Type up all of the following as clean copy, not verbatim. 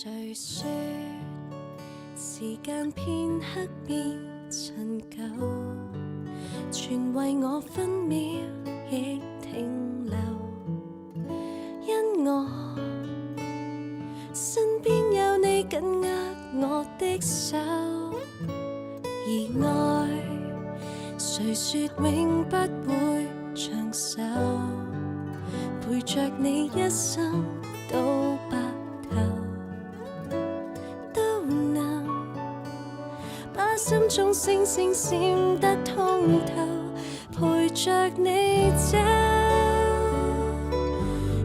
誰說時間片刻變陳舊，全為我分秒亦停留，因我身邊有你緊握我的手，而愛誰說永不會長壽，陪着你一生到白頭，都能把心中星星閃得通透，陪着你走，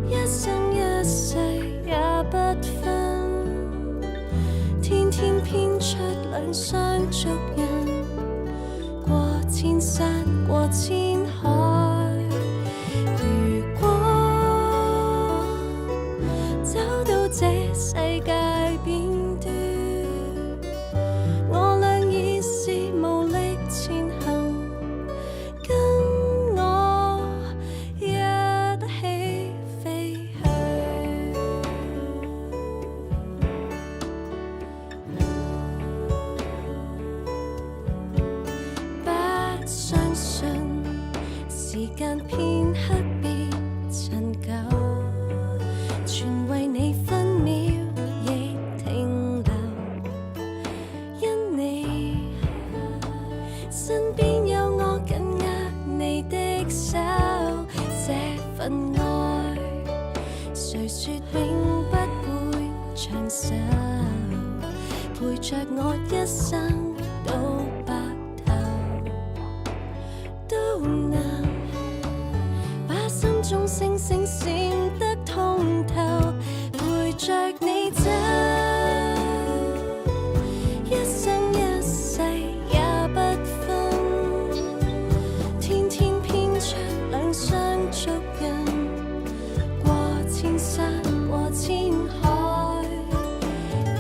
一生一世也不分，天天編出兩雙足印，過千山過千海，如果走到這世界邊端，我倆已是無力前行，跟我一起飛去。不相信時間片刻變陳舊，全為你分秒亦停留，因你身邊有我緊握你的手，這份愛誰說永不會長壽，陪着我一生到白頭，都能把心中星星閃得通透，陪着你走，一生一世也不分，天天編出兩雙足印，過千山過千海，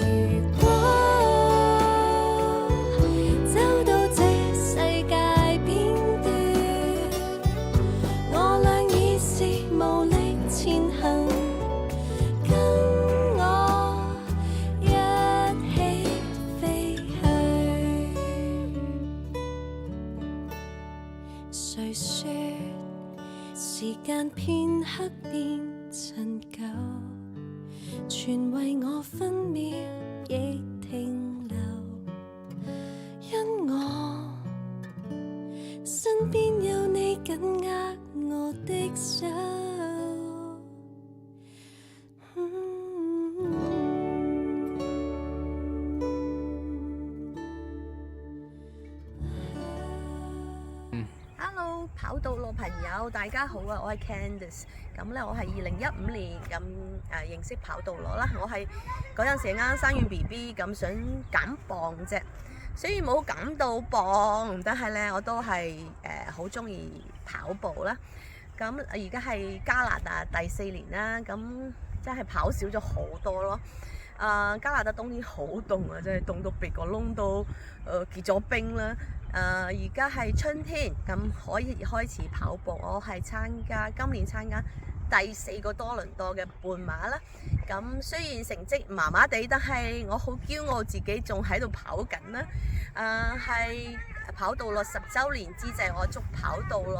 如果走到這世界邊端，我倆已是無力前行，跟我一起飛去。誰說時間片刻變陳舊，全為我分秒亦停留，因我身邊有你緊握我的手。Hello， 跑道路朋友，大家好啊！我係 Candice， 咁咧我係2015年咁認識跑道路啦。我係嗰陣時啱生完 BB， 咁想減磅啫。雖然冇減到磅，但係咧我都係好中意跑步啦。咁而家係加拿大第4年啦，咁真係跑少咗好多咯。加拿大冬天好凍啊，真係凍到鼻哥窿都結咗冰啦。而家係春天，咁可以開始跑步。我係今年參加第4個多倫多嘅半馬啦。咁雖然成績麻麻地，但係我好驕傲自己仲喺度跑緊啦。係跑道路10週年之際，我祝跑道路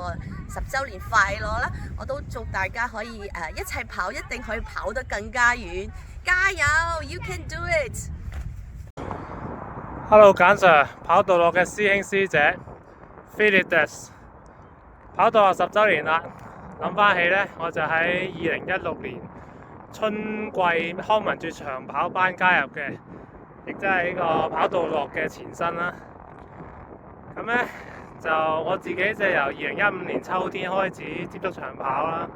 10週年快樂啦！我都祝大家可以一齊跑，一定可以跑得更加遠。加油 ！You can do it！Hello， 簡 Sir， 跑道路嘅師兄師姐 Philides， 跑道路10週年啦！諗翻起呢，我就喺2016年春季康文署長跑班加入嘅，亦即係呢個跑道路嘅前身啦。咁呢，就我自己就由2015年秋天開始接觸長跑啦。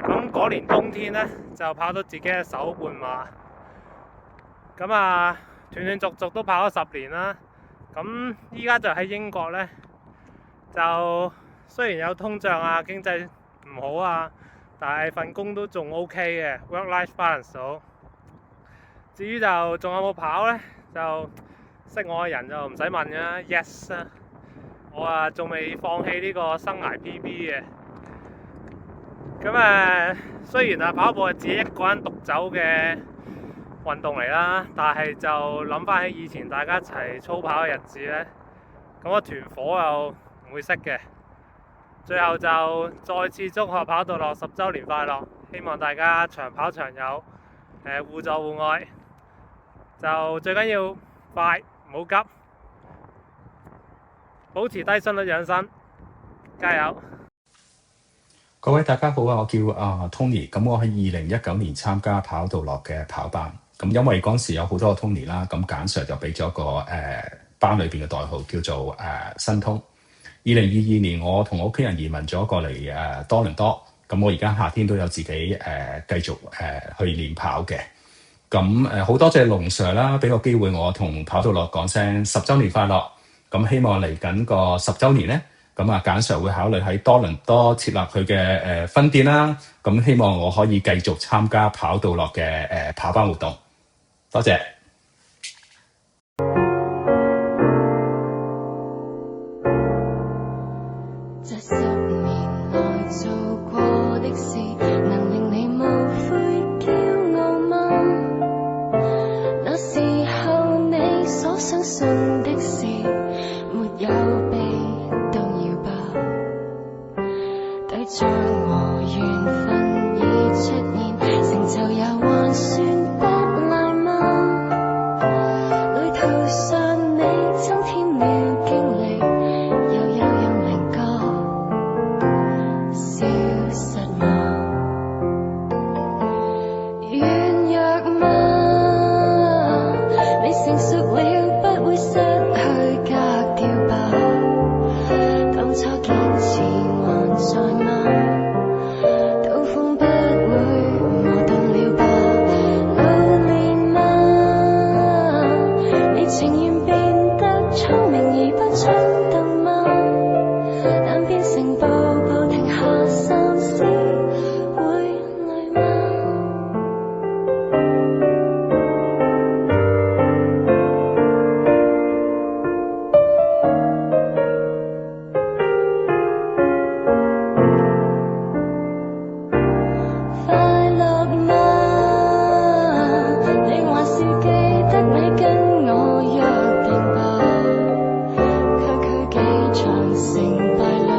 咁嗰年冬天呢，就跑到自己嘅首半馬。咁斷斷續續都跑咗10年啦。咁依家就喺英國呢，就雖然有通脹啊，經濟唔好啊，但係份工都仲 OK 嘅 ，work-life balance 到。至於就仲有冇跑呢？就識我嘅人就唔使問㗎 ，yes 啊！我仲未放棄呢個生涯 PB 嘅。咁雖然跑步係自己一個人獨走嘅運動嚟啦，但係就諗翻起以前大家一齊操跑嘅日子呢，咁個團火又唔會熄嘅。最後就再次祝賀跑道樂10週年快樂，希望大家長跑長有，互助互愛，就最緊要快，唔好急，保持低心率養生，加油！各位大家好啊，我叫Tony，咁我喺2019年參加跑道樂嘅跑班，咁因為嗰時有好多個 Tony 啦，咁簡 Sir 就俾咗個班裏邊嘅代號叫做新通。2022年我同我屋企人移民咗過嚟多倫多，咁我而家夏天都有自己繼續去練跑嘅。咁好多謝龍 Sir 啦，俾個機會我同跑道樂講聲10週年快樂。咁希望嚟緊個10週年咧，咁簡 Sir 會考慮喺多倫多設立佢嘅分店啦。咁希望我可以繼續參加跑道樂嘅跑班活動。多謝。這10年來做過的事，能令你無悔驕傲嗎？那時候你所相信的事，沒有被動搖吧？對象和緣分已出現，成就也還算不賴嗎？旅途上你增添了經歷，又有讓稜角消失嗎？軟弱嗎？你成熟了，不會失去格調吧？當初堅持還在嗎？刀鋒不會磨鈍了吧？老練嗎？你情願變得聰明而不衝動嗎？但變成步步停下三思，會累嗎？快樂嗎？你還是記得你跟我約定吧？區區幾場成敗裏